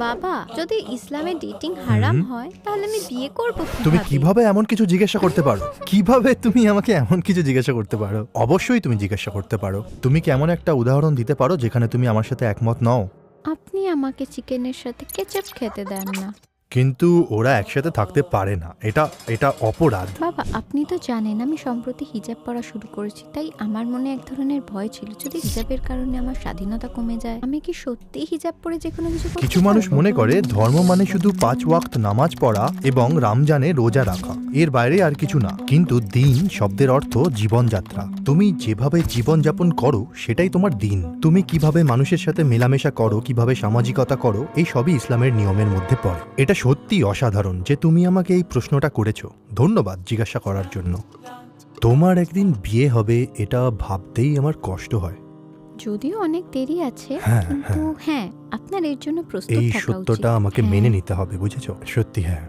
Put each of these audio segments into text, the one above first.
বাবা, যদি ইসলামে ডেটিং হারাম হয় তাহলে আমি বিয়ে করব তুমি কিভাবে? কিভাবে এমন কিছু জিজ্ঞাসা করতে পারো? কিভাবে তুমি আমাকে এমন কিছু জিজ্ঞাসা করতে পারো? অবশ্যই তুমি জিজ্ঞাসা করতে পারো। তুমি কি এমন একটা উদাহরণ দিতে পারো যেখানে তুমি আমার সাথে একমত নও? আপনি আমাকে চিকেনের সাথে কেচাপ খেতে দেন না। কিন্তু ওরা একসাথে থাকতে পারে না, এটা অপরাধ। বাবা, আপনি তো জানেন আমি সম্প্রতি হিজাব পরা শুরু করেছি, তাই আমার মনে এক ধরনের ভয় ছিল যদি হিজাবের কারণে আমার স্বাধীনতা কমে যায়। আমি কি সত্যি হিজাব পরে যে কোনো কিছু করতে কিছু মানুষ পারবো? মনে করে ধর্ম মানে শুধু 5 ওয়াক্ত নামাজ পড়া এবং রমজানে রোজা রাখা, এর বাইরে আর কিছু না। কিন্তু দিন শব্দের অর্থ জীবনযাত্রা। তুমি যেভাবে জীবনযাপন করো সেটাই তোমার দিন। তুমি কিভাবে মানুষের সাথে মেলামেশা করো, কিভাবে সামাজিকতা করো, এই সবই ইসলামের নিয়মের মধ্যে পড়ে। এটা সত্যি অসাধারণ যে তুমি আমাকে এই প্রশ্নটা করেছো। ধন্যবাদ জিজ্ঞাসা করার জন্য। তোমার একদিন বিয়ে হবে এটা ভাবতেই আমার কষ্ট হয়। যদিও অনেক দেরি আছে, হ্যাঁ, কিন্তু হ্যাঁ, আপনার এর জন্য প্রস্তুত এই থাকা সত্যটা উচিত। আমাকে হ্যাঁ। মেনে নিতে হবে, বুঝেছো? সত্যি হ্যাঁ।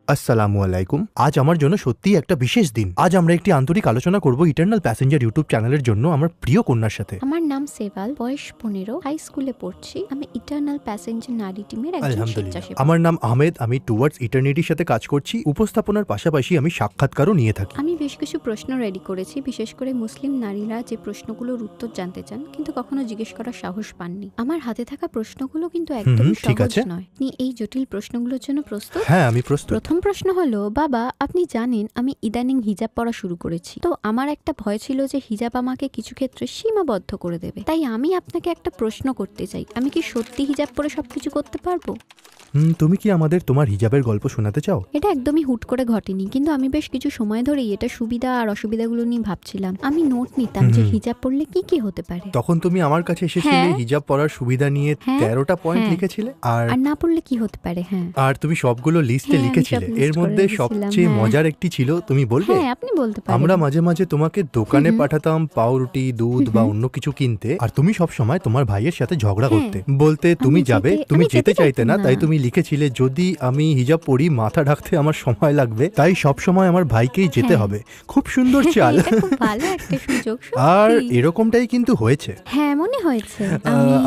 আসসালামু আলাইকুম। আজ আমার জন্য সত্যিই একটা বিশেষ দিন। আজ আমরা একটি আন্তরিক আলোচনা করব ইটারনাল প্যাসেঞ্জার ইউটিউব চ্যানেলের জন্য আমার প্রিয় কন্যার সাথে। আমার নাম সেভাল, বয়স 15, হাই স্কুলে পড়ছি। আমি ইটারনাল প্যাসেঞ্জার নারী টিমের একজন আলহামদুলিল্লাহ। স্বেচ্ছাসেবক। আমার নাম আহমেদ, আমি টুয়ার্ডস ইটারনিটির সাথে কাজ করছি। উপস্থাপনার পাশাপাশি আমি সাক্ষাৎকারও নিয়ে থাকি। আমি বেশ কিছু প্রশ্ন রেডি করেছি, বিশেষ করে মুসলিম নারীরা যে প্রশ্নগুলোর উত্তর জানতে চান কিন্তু কখনো জিজ্ঞেস করার সাহস পাননি। আমার হাতে থাকা প্রশ্নগুলো কিন্তু একদমই ঠিক সহজ আছে। নয়। আপনি এই জটিল প্রশ্নগুলোর জন্য প্রস্তুত? হ্যাঁ, আমি প্রস্তুত। প্রথম প্রশ্ন হলো, বাবা আপনি জানেন আমি ইদানিং হিজাব পরা শুরু করেছি, তো আমার একটা ভয় ছিল যে হিজাব আমাকে কিছু ক্ষেত্রে সীমাবদ্ধ করে দেবে। তাই আমি আপনাকে একটা প্রশ্ন করতে চাই, আমি কি সত্যি হিজাব পরে সবকিছু করতে পারবো? তুমি কি আমাদের তোমার হিজাবের গল্প শোনাতে চাও? এটা একদমই হুট করে ঘটেনি, কিন্তু আমি বেশ কিছু সময় ধরেই এটা সুবিধা আর অসুবিধাগুলো নিয়ে ভাবছিলাম। আমি নোট নিতাম যে হিজাব পরলে কি কি হতে পারে। তখন তুমি আমার কাছে এসেছিলে হ্যাঁ। হিজাব পরার সুবিধা নিয়ে হ্যাঁ। 13টা পয়েন্ট হ্যাঁ। লিখেছিলে, আর আর না পড়লে কি হতে পারে। হ্যাঁ, আর তুমি সবগুলো লিস্টে হ্যাঁ, আমি লিখেছিলে। সব list এর করে মধ্যে রেখেছিলাম, সবচেয়ে হ্যাঁ। মজার একটি ছিল, তুমি বলবে? হ্যাঁ আপনি বলতে পারেন। আমরা মাঝে মাঝে তোমাকে দোকানে পাঠাতাম পাউরুটি, দুধ বা অন্য কিছু কিনতে, আর তুমি সব সময় তোমার ভাইয়ের সাথে ঝগড়া হ্যাঁ। করতে, বলতে তুমি যাবে, তুমি আমি যেতে চাইতে না। চাইতাম তাই তুমি লিখেছিলে যদি আমি হিজাব পরি মাথা ঢাকতে আমার সময় লাগবে, তাই সব সময় আমার ভাইকেই যেতে হ্যাঁ। হবে। খুব সুন্দর চাল। এটা খুব ভালো একটা সুযোগ। আর সত্যি। এরকমটাই কিন্তু হয়েছে। হ্যাঁ মনে হয়েছে।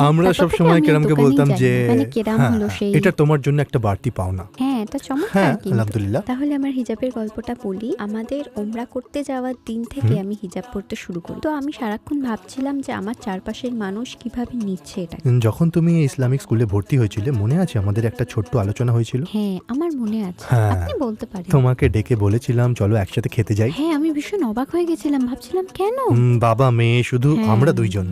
আমরা তারপর সব থেকে সময় আমি কেরামকে দোকানেই বলতাম যাই যে না। মানে কেরাম হ্যাঁ, হলো সেই। এটা তোমার জন্য একটা বাড়তি পাওনা। হ্যাঁ এটা চমৎকার হ্যাঁ, কিন্তু। আলহামদুলিল্লাহ। তাহলে আমার হিজাবের গল্পটা বলি। আমাদের ওমরা করতে যাওয়ার দিন থেকে আমি হিজাব পরতে শুরু করি। তো আমি সারাক্ষণ ভাবছিলাম যে আমার চারপাশের মানুষ কিভাবে নিচ্ছে এটা। যখন তুমি ইসলামিক স্কুলে ভর্তি হয়েছিলে মনে আছে আমাদের একটা ছোট্ট আলোচনা হয়েছিল? হ্যাঁ আমার মনে আছে। হ্যাঁ। আপনি বলতে পারেন। তোমাকে ডেকে বলেছিলাম চলো একসাথে খেতে যাই। হ্যাঁ আমি ভীষণ অবাক হয়ে গেছিলাম, ভাবছিলাম কেন। বাবা মেয়ে শুধু হ্যাঁ। আমরা দুইজন,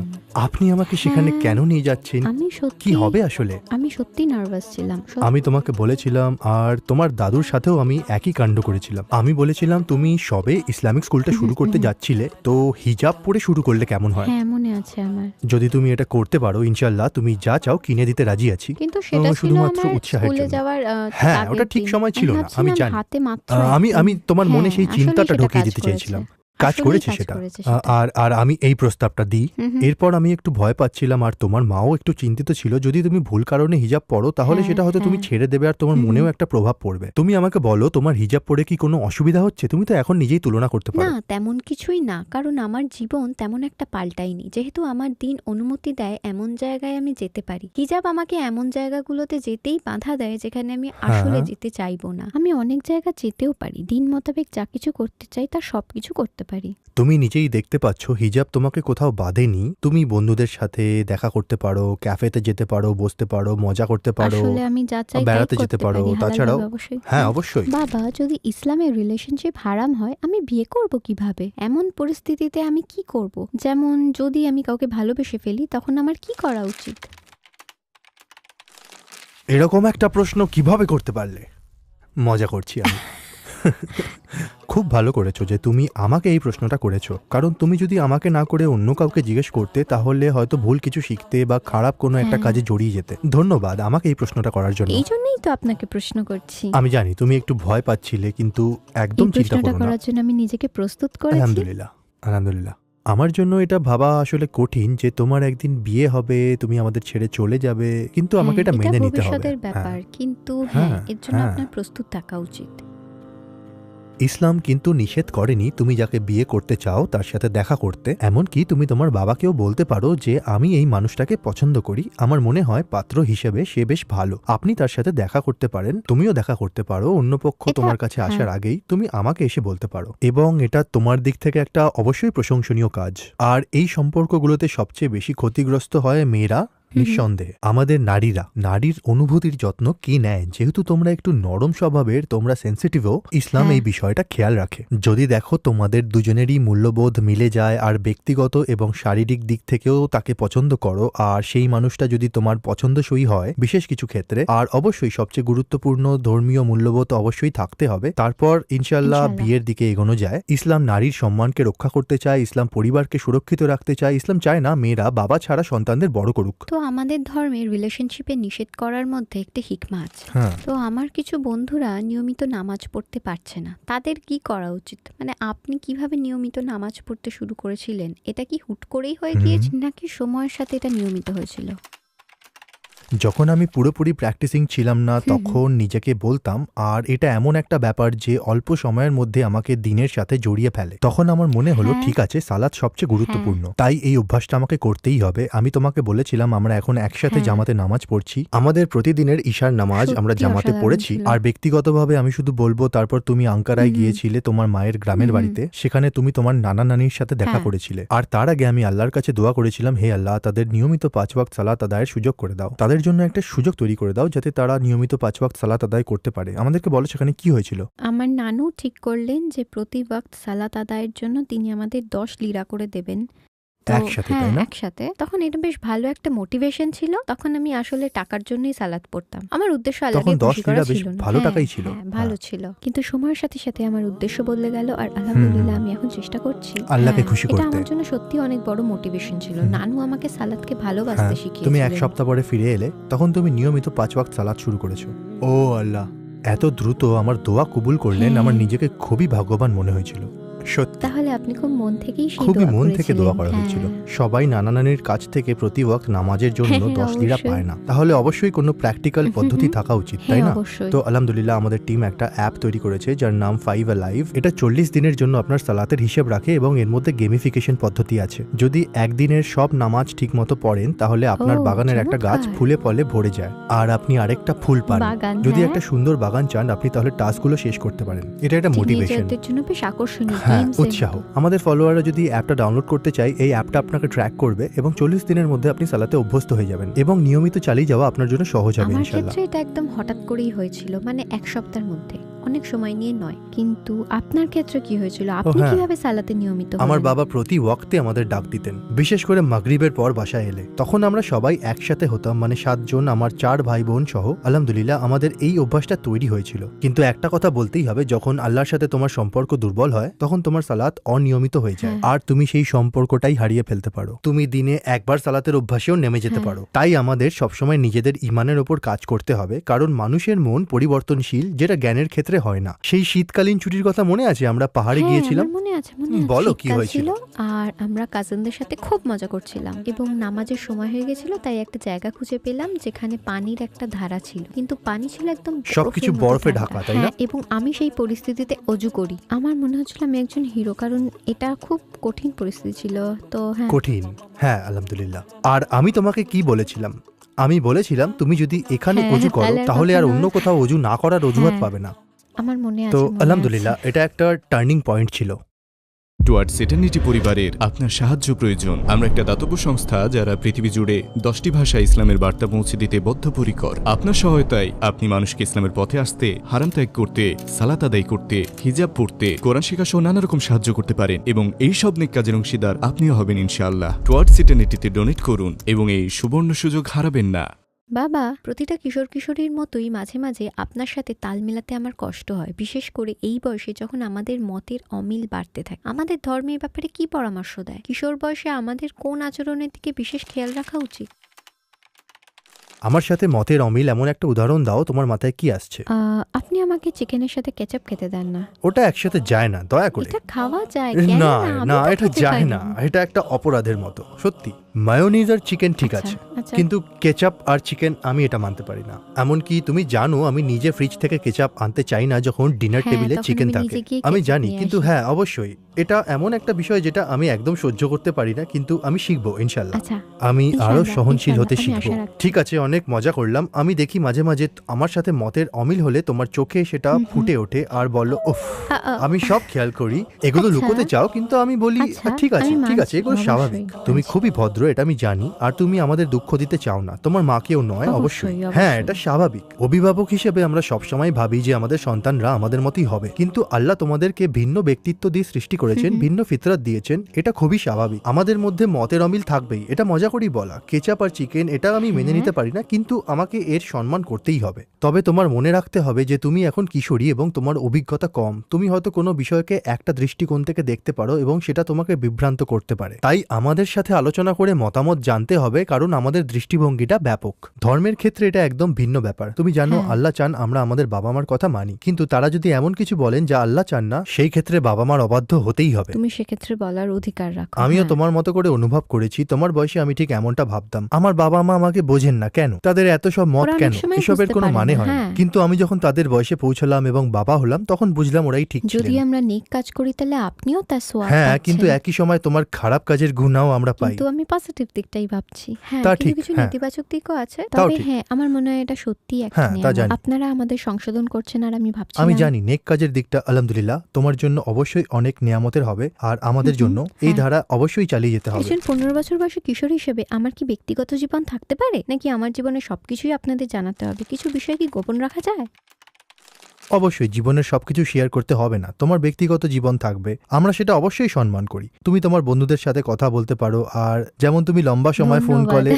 আপনি আমাকে সেখানে হ্যাঁ। কেন নিয়ে যাচ্ছেন? আমি সত্যি কি হবে আসলে? আমি সত্যি নার্ভাস ছিলাম। আমি তোমাকে বলেছিলাম, আর তোমার দাদুর সাথেও আমি একই কাণ্ড করেছিলাম। আমি বলেছিলাম তুমি সবে ইসলামিক স্কুলটা শুরু করতে যাচ্ছিলে, তো হিজাব পরে শুরু করলে কেমন হয়? হ্যাঁ মনে আছে আমার। যদি তুমি এটা করতে পারো ইনশাআল্লাহ তুমি যা চাও কিনে দিতে রাজি আছি। কিন্তু সেটা ছিল শুধুমাত্র আমার উৎসাহের স্কুলে জন্য। যাওয়ার হ্যাঁ, আগের ওটা ঠিক দিন। সময় ছিল না, আমি ভাবছিলাম জানি। হাতে মাত্র আমি একদিন। তোমার মনে হ্যাঁ, সেই আসলেই চিন্তাটা সেটা ঢুকিয়ে কাজ দিতে করেছে। চেয়েছিলাম। কাজ আসলেই করেছে কাজ সেটা। করেছে সেটা। আর আমি এই প্রস্তাবটা দিই। এরপর আমি একটু ভয় পাচ্ছিলাম, আর তোমার মাও একটু চিন্তিত ছিল যদি তুমি ভুল কারণে হিজাব পরো তাহলে হ্যাঁ, সেটা হয়তো তুমি হ্যাঁ। ছেড়ে দেবে আর তোমার মনেও একটা প্রভাব পড়বে। তুমি আমাকে বলো তোমার হিজাব পরে কি কোনো অসুবিধা হচ্ছে? তুমি তো এখন নিজেই তুলনা করতে না পারো। তেমন কিছুই না, কারণ আমার জীবন তেমন একটা পাল্টায়নি। যেহেতু আমার দিন অনুমতি দেয় এমন জায়গায় আমি যেতে পারি। হিজাব আমাকে এমন জায়গাগুলোতে যেতেই বাধা দেয় যেখানে আমি আসলে যেতে চাইবো না। আমি অনেক জায়গা যেতেও পারি, দিন মোতাবেক যা কিছু করতে চাই তার সবকিছু করতে পারি। তুমি নিজেই দেখতে পাচ্ছ হিজাব তোমাকে কোথাও বাঁধেনি। তুমি বন্ধুদের সাথে দেখা করতে পারো, ক্যাফেতে যেতে পারো, বসতে পারো, মজা করতে পারো, আসলে আমি যা চাই তাই বেড়াতে করতে যেতে পারো। পারি, তাছাড়াও হালালভাবে অবশ্যই। হ্যাঁ অবশ্যই। বাবা, যদি ইসলামের রিলেশনশিপ হারাম হয় আমি বিয়ে করব কিভাবে? এমন পরিস্থিতিতে আমি কি করব? যেমন যদি আমি কাউকে ভালোবেসে ফেলি তখন আমার কি করা উচিত? এরকম একটা প্রশ্ন কিভাবে করতে পারলে? মজা করছি আমি। খুব ভালো করেছো যে তুমি আমাকে এই প্রশ্নটা করেছো, কারণ তুমি যদি আমাকে না করে অন্য কাউকে জিজ্ঞেস করতে তাহলে হয়তো ভুল কিছু শিখতে বা খারাপ কোনো একটা কাজে জড়িয়ে যেতে। ধন্যবাদ আমাকে এই প্রশ্নটা করার জন্য। এই জন্যই তো আপনাকে প্রশ্ন করছি। আমি জানি তুমি একটু ভয় পাচ্ছিলে, কিন্তু একদম এই চিন্তা প্রশ্নটা করো না। করার জন্য আমি নিজেকে প্রস্তুত করেছি। আলহামদুলিল্লাহ, আলহামদুলিল্লাহ। আমার জন্য এটা ভাবা আসলে কঠিন যে তোমার একদিন বিয়ে হবে, তুমি আমাদের ছেড়ে চলে যাবে, কিন্তু আমাকে এটা মেনে নিতে হবে। ভবিষ্যতের ব্যাপার, কিন্তু হ্যাঁ, এর জন্য হ্যাঁ। আপনার প্রস্তুত থাকা উচিত। ইসলাম কিন্তু নিষেধ করেনি তুমি যাকে বিয়ে করতে চাও তার সাথে দেখা করতে। এমনকি তুমি তোমার বাবাকেও বলতে পারো যে আমি এই মানুষটাকে পছন্দ করি, আমার মনে হয় পাত্র হিসেবে সে বেশ ভালো, আপনি তার সাথে দেখা করতে পারেন। তুমিও দেখা করতে পারো, অন্য পক্ষ তোমার কাছে আসার আগেই তুমি আমাকে এসে বলতে পারো, এবং এটা তোমার দিক থেকে একটা অবশ্যই প্রশংসনীয় কাজ। আর এই সম্পর্কগুলোতে সবচেয়ে বেশি ক্ষতিগ্রস্ত হয় মেয়েরা, নিঃসন্দেহে আমাদের নারীরা। নারীর অনুভূতির যত্ন কি নেয়, যেহেতু তোমরা একটু নরম স্বভাবের, তোমরা সেন্সিটিভও, ইসলাম এই বিষয়টা খেয়াল রাখে। যদি দেখো তোমাদের দুজনেরই মূল্যবোধ মিলে যায় আর ব্যক্তিগত এবং শারীরিক দিক থেকেও তাকে পছন্দ করো, আর সেই মানুষটা যদি তোমার পছন্দসই হয় বিশেষ কিছু ক্ষেত্রে, আর অবশ্যই সবচেয়ে গুরুত্বপূর্ণ ধর্মীয় মূল্যবোধ অবশ্যই থাকতে হবে, তারপর ইনশাল্লাহ বিয়ের দিকে এগোনো যায়। ইসলাম নারীর সম্মানকে রক্ষা করতে চায়, ইসলাম পরিবারকে সুরক্ষিত রাখতে চায়। ইসলাম চায় না মেয়েরা বাবা ছাড়া সন্তানদের বড় করুক। তো আমাদের ধর্মে রিলেশনশিপে নিষেধ করার মধ্যে একটা হিকমা আছে। তো আমার কিছু বন্ধুরা নিয়মিত নামাজ পড়তে পারছে না, তাদের কি করা উচিত? মানে আপনি কিভাবে নিয়মিত নামাজ পড়তে শুরু করেছিলেন? এটা কি হুট করেই হয়ে গিয়েছে নাকি সময়ের সাথে এটা নিয়মিত হয়েছিল? যখন আমি পুরোপুরি প্র্যাকটিসিং ছিলাম না তখন নিজেকে বলতাম, আর এটা এমন একটা ব্যাপার যে অল্প সময়ের মধ্যে আমাকে দিনের সাথে জড়িয়ে ফেলে, তখন আমার মনে হলো ঠিক আছে, সালাত সবচেয়ে গুরুত্বপূর্ণ, তাই এই অভ্যাসটা আমাকে করতেই হবে। আমি তোমাকে বলেছিলাম আমরা এখন একসাথে জামাতে নামাজ পড়ছি, আমাদের প্রতিদিনের ঈশার নামাজ আমরা জামাতে পড়েছি। আর ব্যক্তিগতভাবে আমি শুধু বলবো, তারপর তুমি আঙ্কারায় গিয়েছিলে তোমার মায়ের গ্রামের বাড়িতে, সেখানে তুমি তোমার নানা নানির সাথে দেখা করেছিলে। আর তার আগে আমি আল্লাহর কাছে দোয়া করেছিলাম, হে আল্লাহ, তাদের নিয়মিত 5 ওয়াক্ত সালাত আদায়ের সুযোগ করে দাও, তাদের জন্য একটা সুযোগ তৈরি করে দাও যাতে তারা নিয়মিত 5 ওয়াক্ত সালাত আদায় করতে পারে। আমাদেরকে বলো সেখানে কি হয়েছিল? আমার নানু ঠিক করলেন যে প্রতি ওয়াক্ত সালাত আদায়ের জন্য তিনি আমাদের 10 লিরা করে দেবেন একসাথে, তাই না? একসাথে। তখন এটা বেশ ভালো একটা মোটিভেশন ছিল। তখন আমি আসলে টাকার জন্যই সালাত পড়তাম। আমার উদ্দেশ্য আল্লাহকে খুশি করা ছিল না। ভালো টাকাই ছিল, ভালো ছিল। কিন্তু সময়ের সাথে সাথে আমার উদ্দেশ্য বদলে গেল, আর আলহামদুলিল্লাহ আমি এখন চেষ্টা করছি আল্লাহকে খুশি করতে। এটা আমার জন্য সত্যি অনেক বড় মোটিভেশন ছিল। নানু আমাকে সালাতকে ভালোবাসতে শিখিয়েছিলেন। তুমি 1 সপ্তাহ পরে ফিরে এলে, তখন তুমি নিয়মিত 5 ওয়াক্ত সালাত শুরু করেছো। ও আল্লাহ, এত দ্রুত আমার দোয়া কবুল করলেন, আমার নিজেকে খুবই ভাগ্যবান মনে হয়েছিল। সত্যি, তাহলে আপনি খুব মন থেকেই খুবই মন থেকে দোয়া করা হয়েছিল। সবাই নানা নানির কাছ থেকে প্রতি ওয়াক্ত নামাজের জন্য 10 লিরা পায় না, তাহলে অবশ্যই কোনো প্র্যাকটিক্যাল পদ্ধতি থাকা উচিত, তাই না? তো আলহামদুলিল্লাহ আমাদের টিম একটা অ্যাপ তৈরি করেছে যার নাম 5 Alive। এটা 40 দিনের জন্য আপনার সালাতের হিসেব রাখে এবং এর মধ্যে গেমিফিকেশন পদ্ধতি আছে। যদি একদিনের সব নামাজ ঠিক মতো পড়েন তাহলে আপনার বাগানের একটা গাছ ফুলে ফলে ভরে যায় আর আপনি আরেকটা ফুল পান। যদি একটা সুন্দর বাগান চান আপনি তাহলে টাস্কগুলো শেষ করতে পারেন। এটা একটা মোটিভেশন, জন্য বেশ আকর্ষণীয়, উৎসাহ। আমাদের ফলোয়াররা যদি অ্যাপটা ডাউনলোড করতে চায়, এই অ্যাপটা আপনাকে ট্র্যাক করবে এবং 40 দিনের মধ্যে আপনি সালাতে অভ্যস্ত হয়ে যাবেন এবং নিয়মিত চালিয়ে যাওয়া আপনার জন্য সহজ হবে ইনশাআল্লাহ। আমার ক্ষেত্রে এটা একদম হঠাৎ করেই হয়েছিল, মানে 1 সপ্তাহের মধ্যে, অনেক সময় নিয়ে নয়। কিন্তু আপনার ক্ষেত্রে কি হয়েছিল? আপনি কিভাবে সালাতে নিয়মিত হলেন? আমার বাবা প্রতি ওয়াক্তে আমাদের ডাক দিতেন, বিশেষ করে মাগরিবের পর বাসায় এলে। তখন আমরা সবাই একসাথে হতাম, মানে 7 জন, আমার 4 ভাই বোন সহ। আলহামদুলিল্লাহ আমাদের এই অভ্যাসটা তৈরি হয়েছিল। কিন্তু একটা কথা বলতেই হবে, যখন আল্লাহর সাথে তোমার সম্পর্ক দুর্বল হয় তখন তোমার সালাত অনিয়মিত হয়ে যায় আর তুমি সেই সম্পর্কটাই হারিয়ে ফেলতে পারো। তুমি দিনে একবার সালাতের অভ্যাসেও নেমে যেতে পারো। তাই আমাদের সবসময় নিজেদের ঈমানের ওপর কাজ করতে হবে, কারণ মানুষের মন পরিবর্তনশীল, যেটা জ্ঞানের ক্ষেত্রে হয় না। সেই শীতকালীন ছুটির কথা মনে আছে? আমরা পাহাড়ে গিয়েছিলাম, মনে আছে। বলো কি হয়েছিল? আর আমরা কাজিনদের সাথে খুব মজা করছিলাম এবং নামাজের সময় হয়ে গেছিল, তাই একটা জায়গা খুঁজে পেলাম যেখানে পানির একটা ধারা ছিল, কিন্তু পানি ছিল একদম সবকিছু বরফে ঢাকা, তাই না? এবং আমি সেই পরিস্থিতিতে অজু করি। আমার মনে হচ্ছিল আমি একজন হিরো, কারণ এটা খুব কঠিন পরিস্থিতি ছিল। তো কঠিন, আলহামদুলিল্লাহ। আর আমি তোমাকে কি বলেছিলাম? আমি বলেছিলাম তুমি যদি এখানে অজু করো তাহলে আর অন্য কোথাও অজু না করার অজুহাত পাবে না। আমার মনে আছে। তো আলহামদুলিল্লাহ এটা একটা টার্নিং পয়েন্ট ছিল। টুয়ার্ডস ইটারনিটি পরিবারের আপনার সাহায্য প্রয়োজন। আমরা একটা দাতব্য সংস্থা যারা পৃথিবী জুড়ে 10টি ভাষায় ইসলামের বার্তা পৌঁছে দিতে বদ্ধপরিকর। আপনার সহায়তায় আপনি মানুষকে ইসলামের পথে আসতে, হারাম ত্যাগ করতে, সালাত আদায় করতে, হিজাব পড়তে, কোরআন শেখা সহ নানা রকম সাহায্য করতে পারেন এবং এই সব নেক কাজের অংশীদার আপনিও হবেন ইনশাআল্লাহ। টুয়ার্ডস ইটারনিটিতে ডোনেট করুন এবং এই সুবর্ণ সুযোগ হারাবেন না। বাবা, প্রতিটা কিশোর কিশোরীর মতোই মাঝে মাঝে আপনার সাথে তাল মেলাতে আমার কষ্ট হয়, বিশেষ করে এই বয়সে যখন আমাদের মতের অমিল বাড়তে থাকে। আমাদের ধর্মের ব্যাপারে কি পরামর্শ দেয়? কিশোর বয়সে আমাদের কোন আচরণের দিকে বিশেষ খেয়াল রাখা উচিত? আমার সাথে মতের অমিল এমন একটা উদাহরণ দাও, তোমার মাথায় কি আসছে? আপনি আমাকে চিকেনের সাথে কেচাপ খেতে দেন না। ওটা একসাথে যায় না, দয়া করে। এটা খাওয়া যায় কেন না আমি না, তো এটা খেতে যায় পারি। না, এটা একটা অপরাধের মতো। সত্যি মায়োনিজ আর চিকেন ঠিক আচ্ছা, আছে, আচ্ছা। কিন্তু কেচাপ আর চিকেন আমি এটা মানতে পারি না। এমনকি তুমি জানো আমি নিজে ফ্রিজ থেকে কেচাপ আনতে চাই না যখন ডিনার হ্যাঁ, টেবিলে তখন চিকেন আমি থাকে। নিজে গিয়ে আমি কেচাপ জানি, নিয়ে কিন্তু আসি। হ্যাঁ অবশ্যই এটা এমন একটা বিষয় যেটা আমি একদম সহ্য করতে পারি না, কিন্তু আমি শিখবো ইনশাল্লাহ। আচ্ছা, আমি আরো ইনশাআল্লাহ, সহনশীল হতে ইনশাআল্লাহ, আমি শিখবো। আশা রাখছি। ঠিক আছে, অনেক মজা করলাম। আমি দেখি মাঝে মাঝে আমার সাথে মতের অমিল হলে তোমার চোখে সেটা ফুটে ওঠে আর বলো উফ। আমি সব খেয়াল করি, এগুলো আচ্ছা। লুকোতে চাও, কিন্তু আমি বলি আচ্ছা, ঠিক আছে আমি ঠিক আছে, মানছি, এগুলো স্বাভাবিক। অবশ্যই তুমি মানছি। খুবই ভদ্র, এটা আমি জানি, আর তুমি আমাদের দুঃখ দিতে চাও না, তোমার মাকেও নয়। অবশ্যই অবশ্যই, হ্যাঁ, অবশ্যই। এটা স্বাভাবিক। অভিভাবক হিসেবে আমরা সবসময় ভাবি যে আমাদের সন্তানরা আমাদের মতোই হবে, কিন্তু আল্লাহ তোমাদেরকে ভিন্ন ব্যক্তিত্ব দিয়ে সৃষ্টি করেছেন, ভিন্ন ফিতরাত দিয়েছেন, এটা খুবই স্বাভাবিক। আমাদের মধ্যে মতের অমিল থাকবেই, এটা মজা করেই বলা। কেচাপ আর চিকেন এটা আমি মেনে নিতে পারি না, কিন্তু আমাকে এর সম্মান করতেই হবে। তবে তোমার মনে রাখতে হবে যে তুমি এখন কিশোরী এবং তোমার অভিজ্ঞতা কম। তুমি হয়তো কোনো বিষয়কে একটা দৃষ্টিকোণ থেকে দেখতে পারো এবং সেটা তোমাকে বিভ্রান্ত করতে পারে। তাই আমাদের সাথে আলোচনা করে মতামত জানতে হবে, কারণ আমাদের দৃষ্টিভঙ্গিটা ব্যাপক। ধর্মের ক্ষেত্রে এটা একদম ভিন্ন ব্যাপার। তুমি জানো হ্যাঁ। আল্লাহ চান আমরা আমাদের বাবা মার কথা মানি, কিন্তু তারা যদি এমন কিছু বলেন যা আল্লাহ চান না, সেই ক্ষেত্রে বাবা মার অবাধ্য হতেই হবে। তুমি সেক্ষেত্রে বলার অধিকার রাখো। আমিও হ্যাঁ। তোমার মতো করে অনুভব করেছি। তোমার বয়সে আমি ঠিক এমনটা ভাবতাম, আমার বাবা মা আমাকে বোঝেন না কেন, তাদের এত সব মত ওরা অনেক কেন, সময় এসবের বুঝতে কোনো পারে মানে না, হয় না। হ্যাঁ। কিন্তু আমি যখন তাদের বয়সে পৌঁছলাম এবং বাবা হলাম, তখন বুঝলাম ওরাই ঠিক যদি ছিলেন। আমরা নেক কাজ করি তাহলে আপনিও তার সোয়াব হ্যাঁ, পাচ্ছেন। কিন্তু একই সময় তোমার খারাপ কাজের গুণাও আমরা পাই। কিন্তু আমি পজিটিভ দিকটাই ভাবছি। হ্যাঁ, তা কিন্তু ঠিক, কিছু হ্যাঁ। নেতিবাচক দিকও আছে। তাও তবে ঠিক। হ্যাঁ, আমার মনে হয় এটা সত্যি একটা হ্যাঁ, তা নিয়ামত। জানি। আপনারা আমাদের সংশোধন করছেন আর আমি ভাবছি আমি না। জানি নেক কাজের দিকটা আলহামদুলিল্লাহ তোমার জন্য অবশ্যই অনেক নিয়ামতের হবে, আর আমাদের জন্য এই হ্যাঁ। ধারা অবশ্যই চালিয়ে যেতে হবে। একজন 15 বছর বয়সী কিশোর হিসেবে আমার কি ব্যক্তিগত জীবন থাকতে পারে, নাকি আমার জীবনে সবকিছুই আপনাদের জানাতে হবে? কিছু বিষয় কি গোপন রাখা যায়? অবশ্যই জীবনের সবকিছু শেয়ার করতে হবে না, তোমার ব্যক্তিগত জীবন থাকবে, আমরা সেটা অবশ্যই সম্মান করি। তুমি তোমার বন্ধুদের সাথে কথা বলতে পারো, আর যেমন তুমি লম্বা সময় ফোন ধন্যবাদ। কলে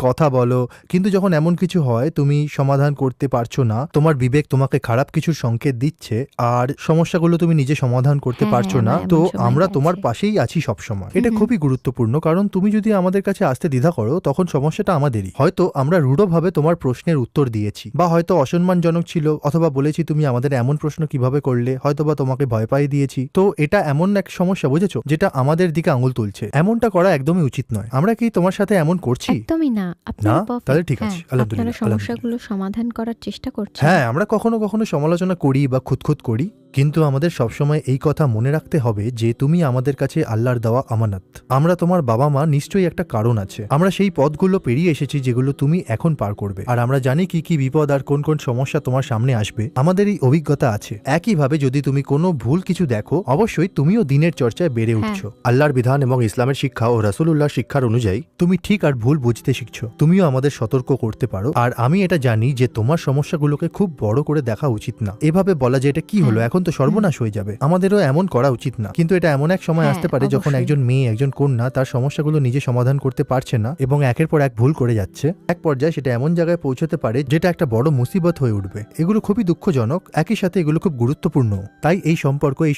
কথা বলো, কিন্তু যখন এমন কিছু হয় তুমি সমাধান করতে পারছো না, তোমার বিবেক তোমাকে খারাপ কিছুর সংকেত দিচ্ছে, আর সমস্যাগুলো তুমি নিজে সমাধান করতে হ্যাঁ, পারছো না, আমার তো এমন সময় আমরা গেছে। তোমার পাশেই আছি সব সময়। এটা খুবই গুরুত্বপূর্ণ, কারণ তুমি যদি আমাদের কাছে আসতে দ্বিধা করো তখন সমস্যাটা আমাদেরই। হয়তো আমরা রূঢ়ভাবে তোমার প্রশ্নের উত্তর দিয়েছি, বা হয়তো অসম্মানজনক ছিল, অথবা বলেছি তুমি আমাদের এমন প্রশ্ন কিভাবে করলে, হয়তোবা তোমাকে ভয় পাইয়ে দিয়েছি। তো এটা এমন এক সমস্যা, বুঝেছো, যেটা আমাদের দিকে আঙুল তুলছে। এমনটা করা একদমই উচিত নয়। আমরা কি তোমার সাথে এমন করছি? একদমই না। আপনারা না? perfect। তাহলে ঠিক আছে, হ্যাঁ, আলহামদুলিল্লাহ, আপনারা সমস্যাগুলো সমাধান করার চেষ্টা করছেন। হ্যাঁ, আমরা কখনো কখনো সমালোচনা করি বা খুঁতখুত করি, কিন্তু আমাদের সবসময় এই কথা মনে রাখতে হবে যে তুমি আমাদের কাছে আল্লাহর দেওয়া আমানত। আমরা তোমার বাবা মা, নিশ্চয়ই একটা কারণ আছে। আমরা সেই পথগুলো পেরিয়ে এসেছি যেগুলো তুমি এখন পার করবে, আর আমরা জানি কি কি বিপদ আর কোন কোন সমস্যা তোমার সামনে আসবে। আমাদের এই অভিজ্ঞতা আছে। একইভাবে যদি তুমি কোনো ভুল কিছু দেখো, অবশ্যই তুমিও দিনের চর্চায় বেড়ে উঠছো। আল্লাহর বিধান এবং ইসলামের শিক্ষা ও রাসূলুল্লাহর শিক্ষার অনুযায়ী তুমি ঠিক আর ভুল বুঝতে শিখছো। তুমিও আমাদের সতর্ক করতে পারো, আর আমি এটা জানি যে তোমার সমস্যাগুলোকে খুব বড় করে দেখা উচিত না। এভাবে বলা যে এটা কি হলো, এখন তো সর্বনাশ হয়ে যাবে, আমাদেরও এমন করা উচিত না। কিন্তু এটা এমন এক সময় হ্যাঁ, আসতে পারে যখন অবশ্যই। একজন মেয়ে, একজন কন্যা তার সমস্যাগুলো নিজে সমাধান করতে পারছে না এবং একের পর এক ভুল করে যাচ্ছে। এক পর্যায়ে সেটা এমন জায়গায় পৌঁছতে পারে যেটা একটা বড় মুসিবত হয়ে উঠবে। এগুলো খুবই দুঃখজনক, একই সাথে এগুলো খুব গুরুত্বপূর্ণ। তাই এই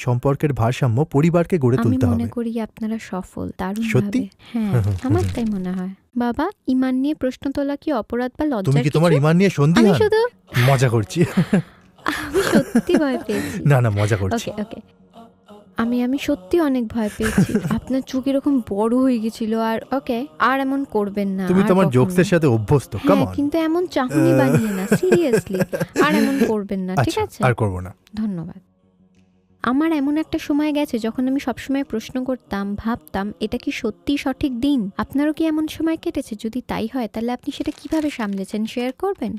সম্পর্কের ভারসাম্য পরিবারকে গড়ে আমি তুলতে মনে হবে। করি আপনারা সফল, দারুণ সত্যি? হ্যাঁ, আমার তাই মনে হয়। বাবা, ঈমান নিয়ে প্রশ্ন তোলা কি অপরাধ বা তুমি লজ্জার কি কিছু? তোমার ঈমান নিয়ে আমি সন্দিহান? শুধু মজা করছি। আমি সত্যি ভয় পেয়েছি। না না, মজা করছি। ওকে ওকে, আমি সত্যি অনেক ভয় পেয়েছি। আপনার চোখ এরকম বড় হয়ে গেছিল। আর ওকে, আর এমন করবেন না। তুমি আর তোমার কখনো। জোকসের সাথে অভ্যস্ত, কাম হ্যাঁ, অন। কিন্তু এমন চাহনি বানিয়ে না, সিরিয়াসলি। আর এমন করবেন না, ঠিক আচ্ছা, আছে? আর করব না। ধন্যবাদ। আমার এমন একটা সময় গেছে যখন আমি সবসময় প্রশ্ন করতাম, ভাবতাম এটা কি সত্যি সঠিক দিন? আপনারও কি এমন সময় কেটেছে? যদি তাই হয় তাহলে আপনি সেটা কিভাবে সামলেছেন, শেয়ার করবেন?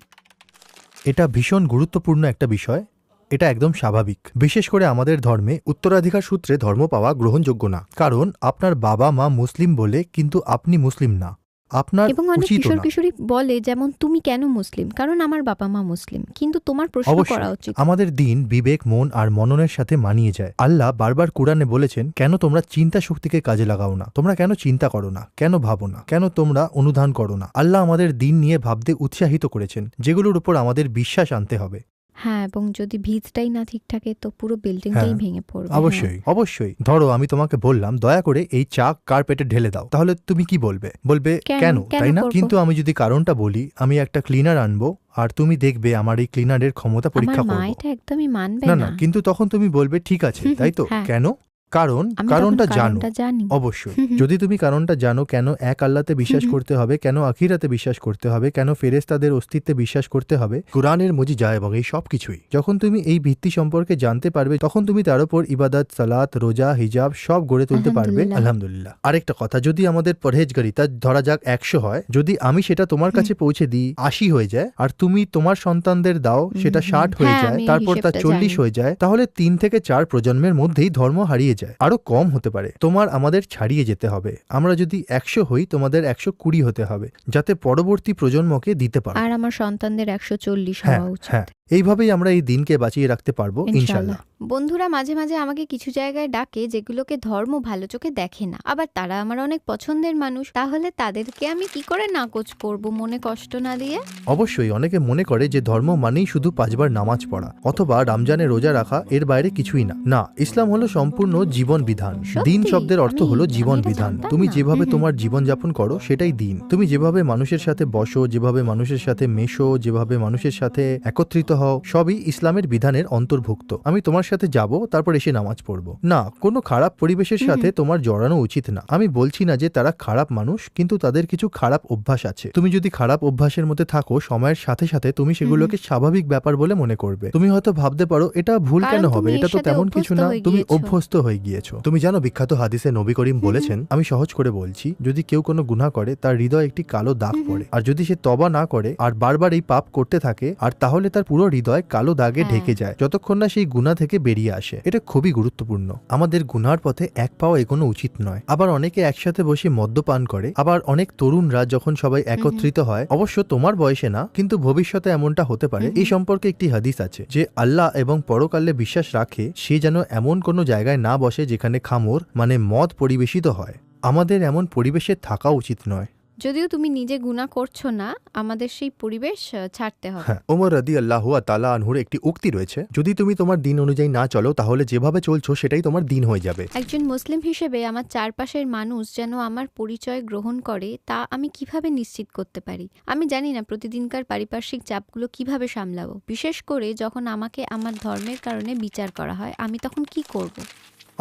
এটা ভীষণ গুরুত্বপূর্ণ একটা বিষয়। এটা একদম স্বাভাবিক। বিশেষ করে আমাদের ধর্মে উত্তরাধিকার সূত্রে ধর্ম পাওয়া গ্রহণযোগ্য না, কারণ আপনার বাবা মা মুসলিম বলে কিন্তু আপনি মুসলিম না, আপনার এবং অনেক উচিত কিশোর না। কিশোরী বলে, যেমন তুমি কেন মুসলিম? কারণ আমার বাবা মা মুসলিম। কিন্তু তোমার প্রশ্ন করা অবশ্যই উচিত। আমাদের দিন বিবেক, মন আর মননের সাথে মানিয়ে যায়। আল্লাহ বারবার কুরআনে বলেছেন, কেন তোমরা চিন্তা শক্তিকে কাজে লাগাও না? তোমরা কেন চিন্তা করো না? কেন ভাবো না? কেন তোমরা অনুধান করো না? আল্লাহ আমাদের দিন নিয়ে ভাবতে উৎসাহিত করেছেন, যেগুলোর উপর আমাদের বিশ্বাস আনতে হবে। হ্যাঁ, এবং যদি ভিতটাই না ঠিক থাকে তো পুরো বিল্ডিংটাই হ্যাঁ, ভেঙে পড়বে। অবশ্যই অবশ্যই। ধরো আমি তোমাকে বললাম দয়া করে এই চা কার্পেটে ঢেলে দাও, তাহলে তুমি কি বলবে? বলবে কেন? কেন, কেন তাই না? করবো? কিন্তু আমি যদি কারণটা বলি আমি একটা ক্লিনার আনবো আর তুমি দেখবে আমার এই ক্লিনারের ক্ষমতা আমার পরীক্ষা মা করবো। এটা একদমই মানবে না না। না, কিন্তু তখন তুমি বলবে ঠিক আছে, তাই তো? হ্যাঁ। কেন? কারণ আমি তখন কারণটা জানো। কারণটা জানি। অবশ্যই যদি তুমি কারণটা জানো, কেন এক আল্লাহতে বিশ্বাস করতে হবে, কেন আখিরাতে বিশ্বাস করতে হবে, কেন ফেরেশতাদের অস্তিত্বে বিশ্বাস করতে হবে, কোরআনের মুজিজা এবং এই সব কিছুই যখন তুমি এই ভিত্তি সম্পর্কে জানতে পারবে, তখন তুমি তার উপর ইবাদত, সালাত, রোজা, হিজাব সব গড়ে তুলতে পারবে। আলহামদুলিল্লাহ। আলহামদুলিল্লাহ। আরেকটা কথা, যদি আমাদের পরহেজগারি তা ধরা যাক 100 হয়, যদি আমি সেটা তোমার কাছে পৌঁছে দিই 80 হয়ে যায়, আর তুমি তোমার সন্তানদের দাও সেটা 60 হয়ে হ্যাঁ, যায়, আমি তারপর তা হিসেবটা 40 জানি। হয়ে যায়, তাহলে 3 থেকে 4 প্রজন্মের মধ্যেই ধর্ম হারিয়ে যায়। আরো কম হতে পারে। তোমার আমাদের ছাড়িয়ে যেতে হবে। আমরা যদি 100 হই, তোমাদের 120 হতে হবে, যাতে পরবর্তী প্রজন্মকে দিতে পারো। আর আমার সন্তানদের 140 হ্যাঁ হওয়া উচিত। হ্যাঁ, এইভাবেই আমরা এই দিনকে বাঁচিয়ে রাখতে পারবো ইনশাল্লাহ। ইনশাআল্লাহ। বন্ধুরা মাঝে মাঝে আমাকে কিছু জায়গায় ডাকে যেগুলোকে ধর্ম ভালো চোখে দেখে না, আবার তারা আমার অনেক পছন্দের মানুষ, তাহলে তাদেরকে আমি কি করে নাকচ করব মনে কষ্ট না দিয়ে? অবশ্যই অনেকে মনে করে যে ধর্ম মানেই শুধু 5 বার নামাজ পড়া অথবা রমজানে রোজা রাখা, এর বাইরে কিছুই না। না, ইসলাম হলো সম্পূর্ণ জীবন বিধান। সত্যি? দিন শব্দের অর্থ হলো আমি জীবন এটা বিধান। জানতাম তুমি না। যেভাবে তোমার জীবন যাপন করো সেটাই দিন। তুমি যেভাবে মানুষের সাথে বসো, যেভাবে মানুষের সাথে মেশো, যেভাবে মানুষের সাথে একত্রিত হও, সবই ইসলামের বিধানের অন্তর্ভুক্ত। আমি তোমার সাথে যাব, তারপর এসে নামাজ পড়বো না, কোনো খারাপ পরিবেশের সাথে তোমার জড়ানো উচিত না। আমি বলছি না যে তারা খারাপ মানুষ, কিন্তু তাদের কিছু খারাপ অভ্যাস আছে। তুমি যদি খারাপ অভ্যাসের মধ্যে থাকো, সময়ের সাথে সাথে তুমি সেগুলোকে স্বাভাবিক ব্যাপার বলে মনে করবে। তুমি হয়তো ভাবতে পারো এটা ভুল কারণ কেন হবে, তুমি এটা এর তো সাথে তেমন কিছু অভ্যস্ত না, হয়ে তুমি গিয়েছো। অভ্যস্ত হয়ে গিয়েছো। তুমি জানো বিখ্যাত হাদিসে নবী করিম বলেছেন, আমি সহজ করে বলছি, যদি কেউ কোনো গুনাহ করে তার হৃদয় একটি কালো দাগ পড়ে, আর যদি সে তবা না করে আর বারবার এই পাপ করতে থাকে, আর তাহলে তার পুরো হৃদয় কালো দাগে হ্যাঁ। ঢেকে যায় যতক্ষণ না সেই গুনাহ থেকে বেরিয়ে আসে। এটা খুবই গুরুত্বপূর্ণ। আমাদের গুনার পথে এক পাও এগোনো উচিত নয়। আবার অনেকে একসাথে বসে মদ্যপান করে, আবার অনেক তরুণরা যখন সবাই একত্রিত হয়, অবশ্য তোমার বয়সে না, কিন্তু ভবিষ্যতে এমনটা হতে পারে। এই সম্পর্কে একটি হাদিস আছে যে আল্লাহ এবং পরকালে বিশ্বাস রাখে সে যেন এমন কোনো জায়গায় না বসে যেখানে খামর মানে মদ পরিবেশিত হয়। আমাদের এমন পরিবেশে থাকা উচিত নয়। যদিও তুমি নিজে গুনাহ করছো না, আমাদের সেই পরিবেশ ছাড়তে হবে। হ্যাঁ, ওমর রাদিয়াল্লাহু তাআলা আনহুর একটি উক্তি রয়েছে, যদি তুমি তোমার দিন অনুযায়ী না চলো তাহলে যেভাবে চলছো সেটাই তোমার দিন হয়ে যাবে। একজন মুসলিম হিসেবে আমার চারপাশের মানুষ যেন আমার পরিচয় গ্রহণ করে তা আমি কিভাবে নিশ্চিত করতে পারি? আমি জানি না প্রতিদিনকার পারিপার্শ্বিক চাপগুলো কিভাবে সামলাবো, বিশেষ করে যখন আমাকে আমার ধর্মের কারণে বিচার করা হয়। আমি তখন কি করব?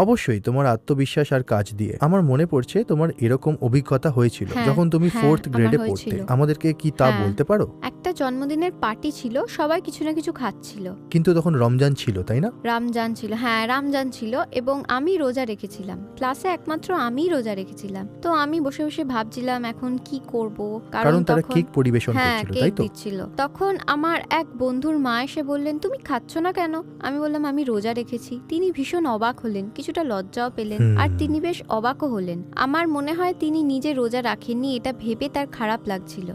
অবশ্যই তোমার আত্মবিশ্বাস আর কাজ দিয়ে। আমার মনে পড়ছে তোমার এরকম অভিজ্ঞতা হয়েছিল হ্যাঁ, যখন তুমি হ্যাঁ, 4th গ্রেডে আমার পড়তে। হয়েছিল। আমাদেরকে কি তা হ্যাঁ। বলতে পারো? একটা জন্মদিনের পার্টি ছিল, সবাই কিছু না কিছু খাচ্ছিল। কিন্তু তখন রমজান ছিল, তাই না? রমজান ছিল, হ্যাঁ রমজান ছিল, এবং আমি রোজা রেখেছিলাম। ক্লাসে একমাত্র আমিই রোজা রেখেছিলাম। তো আমি বসে বসে ভাবছিলাম এখন কি করব, কারণ তারা তখন কেক পরিবেশন হ্যাঁ করছিল, কেক তাই তো? দিচ্ছিল। তখন আমার এক বন্ধুর মা এসে বললেন, তুমি খাচ্ছ না কেন? আমি বললাম আমি রোজা রেখেছি। তিনি ভীষণ অবাক হলেন, কিছুটা লজ্জাও পেলেন, আর তিনি বেশ অবাকও হলেন। আমার মনে হয় তিনি নিজে রোজা রাখেননি এটা ভেবে তার খারাপ লাগছিল।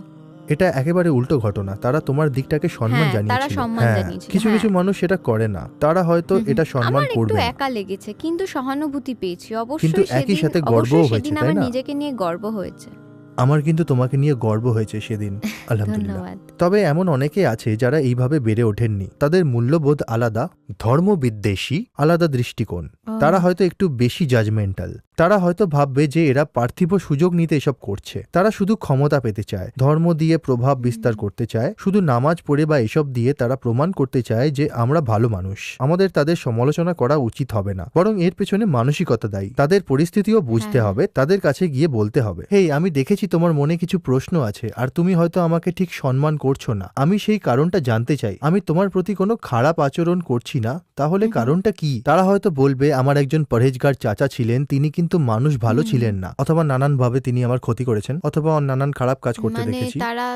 এটা একেবারে উল্টো ঘটনা। তারা তোমার দিকটাকে সম্মান হ্যাঁ, তারা জানিয়েছিল। সম্মান হ্যাঁ, জানিয়েছিল, কিছু কিছু হ্যাঁ। মানুষ সেটা করে না, তারা হয়তো এটা সম্মান আমার একটু করবে না। একা লেগেছে, কিন্তু সহানুভূতি পেয়েছি। কিন্তু অবশ্যই একই সাথে সেদিন গর্বও হয়েছে, সেদিন তাই আমার না? নিজেকে নিয়ে গর্ব হয়েছে। আমার কিন্তু তোমাকে নিয়ে গর্ব হয়েছে সেদিন, আলহামদুলিল্লাহ। ধন্যবাদ। তবে এমন অনেকে আছে যারা এইভাবে বেড়ে ওঠেননি, তাদের মূল্যবোধ আলাদা, ধর্মবিদ্বেষী, আলাদা দৃষ্টিকোণ। তারা হয়তো একটু বেশি জাজমেন্টাল। তারা হয়তো ভাববে যে এরা পার্থিব সুযোগ নিতে এসব করছে। তারা শুধু ক্ষমতা পেতে চায়, ধর্ম দিয়ে প্রভাব বিস্তার করতে চায়, শুধু নামাজ পড়ে বা এসব দিয়ে তারা প্রমাণ করতে চায় যে আমরা ভালো মানুষ। আমাদের তাদের সমালোচনা করা উচিত হবে না, বরং এর পেছনে মানসিকতা দায়ী। তাদের পরিস্থিতিও বুঝতে হ্যাঁ। হবে, তাদের কাছে গিয়ে বলতে হবে, হেই আমি দেখেছি তোমার মনে কিছু প্রশ্ন আছে আর তুমি হয়তো আমাকে ঠিক সম্মান করছো না। আমি সেই কারণটা জানতে চাই। আমি তোমার প্রতি কোনো খারাপ আচরণ করছি না, তাহলে কারণটা কি? তারা হয়তো বলবে আমার একজন পরহেজগার চাচা ছিলেন, তিনি কিন্তু মানুষ ভালো ছিলেন না, অথবা নানানভাবে তিনি আমার ক্ষতি করেছেন, অথবা নানান খারাপ কাজ করতে মানে দেখেছি। তারা